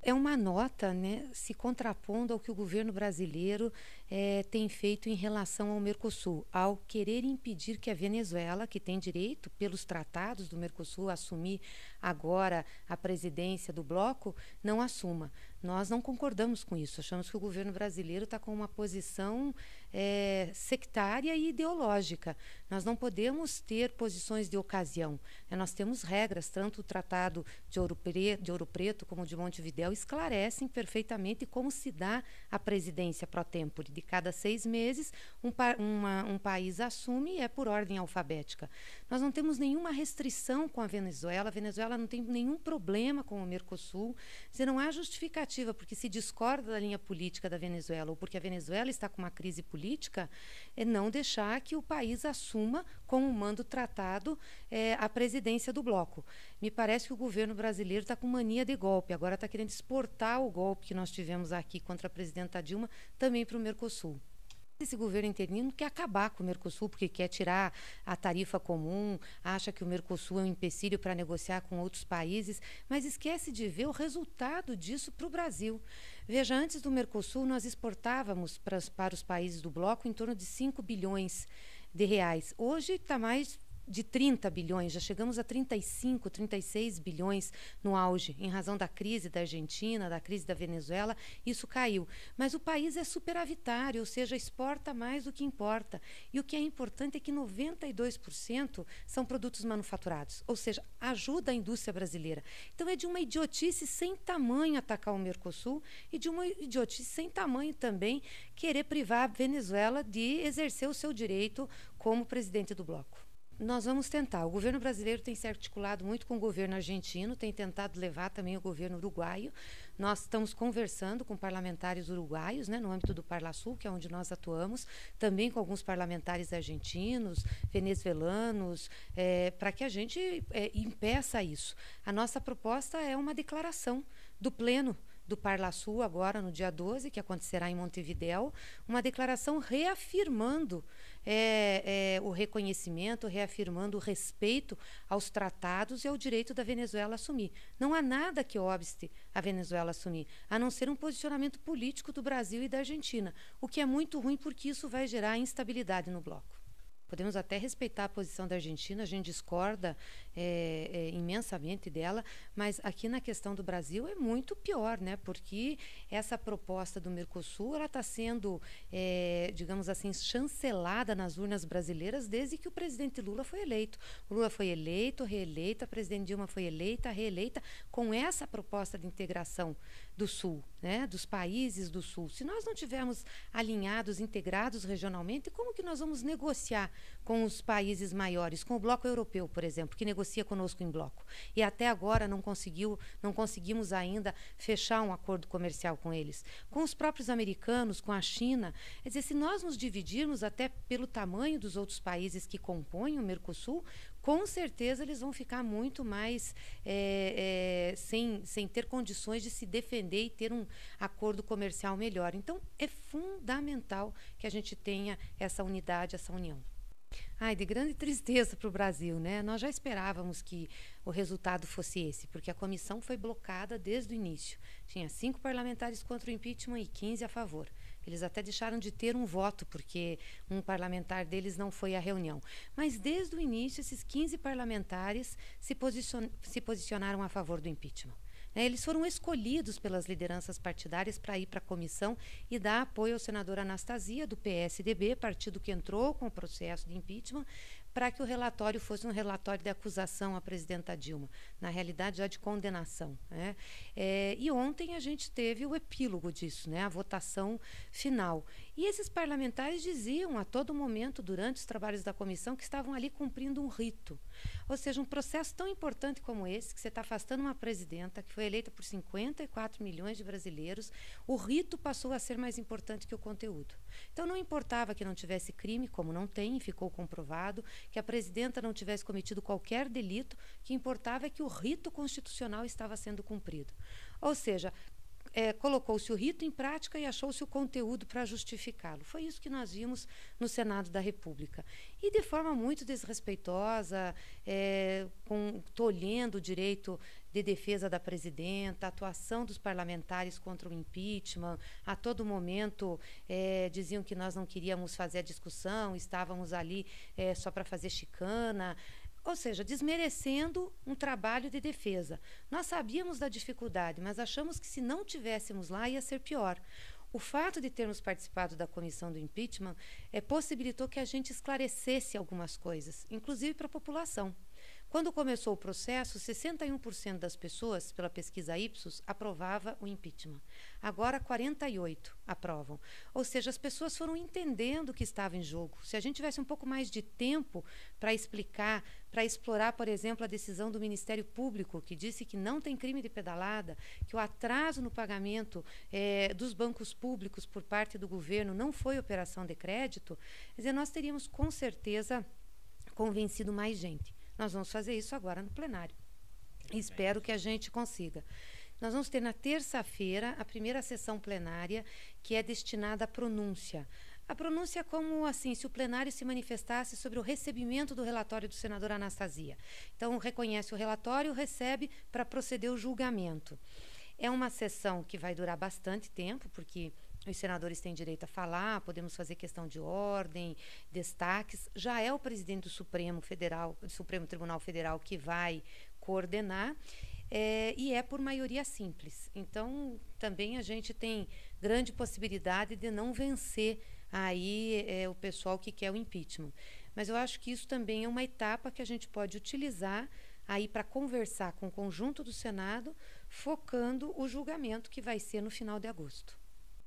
É uma nota, né, se contrapondo ao que o governo brasileiro tem feito em relação ao Mercosul, ao querer impedir que a Venezuela, que tem direito pelos tratados do Mercosul a assumir agora a presidência do bloco, não assuma. Nós não concordamos com isso. Achamos que o governo brasileiro está com uma posição sectária e ideológica. Nós não podemos ter posições de ocasião. Nós temos regras, tanto o Tratado de Ouro Preto como o de Montevidéu esclarecem perfeitamente como se dá a presidência pro tempore. De cada 6 meses, um país assume e é por ordem alfabética. Nós não temos nenhuma restrição com a Venezuela não tem nenhum problema com o Mercosul. Não há justificativa, porque se discorda da linha política da Venezuela ou porque a Venezuela está com uma crise política, é não deixar que o país assuma, com o mando tratado, a presidência do bloco. Me parece que o governo brasileiro está com mania de golpe, agora está querendo exportar o golpe que nós tivemos aqui contra a presidenta Dilma também para o Mercosul. Esse governo interino quer acabar com o Mercosul, porque quer tirar a tarifa comum, acha que o Mercosul é um empecilho para negociar com outros países, mas esquece de ver o resultado disso para o Brasil. Veja, antes do Mercosul, nós exportávamos para os países do bloco em torno de 5 bilhões de reais. Hoje está mais de 30 bilhões, já chegamos a 35, 36 bilhões no auge, em razão da crise da Argentina, da crise da Venezuela, isso caiu. Mas o país é superavitário, ou seja, exporta mais do que importa. E o que é importante é que 92% são produtos manufaturados, ou seja, ajuda a indústria brasileira. Então é de uma idiotice sem tamanho atacar o Mercosul e de uma idiotice sem tamanho também querer privar a Venezuela de exercer o seu direito como presidente do bloco. Nós vamos tentar. O governo brasileiro tem se articulado muito com o governo argentino, tem tentado levar também o governo uruguaio. Nós estamos conversando com parlamentares uruguaios, né, no âmbito do Parlasul, que é onde nós atuamos, também com alguns parlamentares argentinos, venezuelanos, para que a gente impeça isso. A nossa proposta é uma declaração do Pleno do Parlasul, agora no dia 12, que acontecerá em Montevidéu, uma declaração reafirmando o reconhecimento, reafirmando o respeito aos tratados e ao direito da Venezuela assumir. Não há nada que obste a Venezuela assumir, a não ser um posicionamento político do Brasil e da Argentina, o que é muito ruim porque isso vai gerar instabilidade no bloco. Podemos até respeitar a posição da Argentina, a gente discorda imensamente dela, mas aqui na questão do Brasil é muito pior, né? Porque essa proposta do Mercosul ela está sendo, digamos assim, chancelada nas urnas brasileiras desde que o presidente Lula foi eleito. O Lula foi eleito, reeleito, a presidente Dilma foi eleita, reeleita, com essa proposta de integração do Sul, né? Dos países do Sul. Se nós não tivermos alinhados, integrados regionalmente, como que nós vamos negociar com os países maiores, com o bloco europeu, por exemplo, que negocia conosco em bloco? E até agora não conseguimos ainda fechar um acordo comercial com eles. Com os próprios americanos, com a China. Quer dizer, se nós nos dividirmos até pelo tamanho dos outros países que compõem o Mercosul, com certeza eles vão ficar muito mais sem ter condições de se defender e ter um acordo comercial melhor. Então, é fundamental que a gente tenha essa unidade, essa união. Ai, de grande tristeza para o Brasil, né? Nós já esperávamos que o resultado fosse esse, porque a comissão foi blocada desde o início. Tinha 5 parlamentares contra o impeachment e 15 a favor. Eles até deixaram de ter um voto, porque um parlamentar deles não foi à reunião. Mas, desde o início, esses 15 parlamentares se posicionaram a favor do impeachment. Eles foram escolhidos pelas lideranças partidárias para ir para a comissão e dar apoio ao senador Anastasia, do PSDB, partido que entrou com o processo de impeachment, para que o relatório fosse um relatório de acusação à presidenta Dilma, na realidade já de condenação, né? E ontem a gente teve o epílogo disso, né? A votação final. E esses parlamentares diziam a todo momento, durante os trabalhos da comissão, que estavam ali cumprindo um rito. Ou seja, um processo tão importante como esse, que você está afastando uma presidenta que foi eleita por 54 milhões de brasileiros, o rito passou a ser mais importante que o conteúdo. Então não importava que não tivesse crime, como não tem, ficou comprovado, que a presidenta não tivesse cometido qualquer delito, o que importava é que o rito constitucional estava sendo cumprido. Ou seja, colocou-se o rito em prática e achou-se o conteúdo para justificá-lo. Foi isso que nós vimos no Senado da República. E de forma muito desrespeitosa, tolhendo o direito de defesa da presidenta, a atuação dos parlamentares contra o impeachment. A todo momento diziam que nós não queríamos fazer a discussão, estávamos ali só para fazer chicana. Ou seja, desmerecendo um trabalho de defesa. Nós sabíamos da dificuldade, mas achamos que se não tivéssemos lá ia ser pior. O fato de termos participado da comissão do impeachment possibilitou que a gente esclarecesse algumas coisas, inclusive para a população. Quando começou o processo, 61% das pessoas, pela pesquisa Ipsos, aprovava o impeachment. Agora, 48% aprovam. Ou seja, as pessoas foram entendendo o que estava em jogo. Se a gente tivesse um pouco mais de tempo para explicar, para explorar, por exemplo, a decisão do Ministério Público, que disse que não tem crime de pedalada, que o atraso no pagamento dos bancos públicos por parte do governo não foi operação de crédito, quer dizer, nós teríamos com certeza convencido mais gente. Nós vamos fazer isso agora no plenário. Espero que a gente consiga. Nós vamos ter na terça-feira a primeira sessão plenária, que é destinada à pronúncia. A pronúncia é como assim, se o plenário se manifestasse sobre o recebimento do relatório do senador Anastasia. Então, reconhece o relatório, recebe para proceder o julgamento. É uma sessão que vai durar bastante tempo, porque os senadores têm direito a falar, podemos fazer questão de ordem, destaques. Já é o presidente do Supremo Tribunal Federal que vai coordenar, e é por maioria simples. Então, também a gente tem grande possibilidade de não vencer aí o pessoal que quer o impeachment. Mas eu acho que isso também é uma etapa que a gente pode utilizar aí para conversar com o conjunto do Senado, focando o julgamento que vai ser no final de agosto.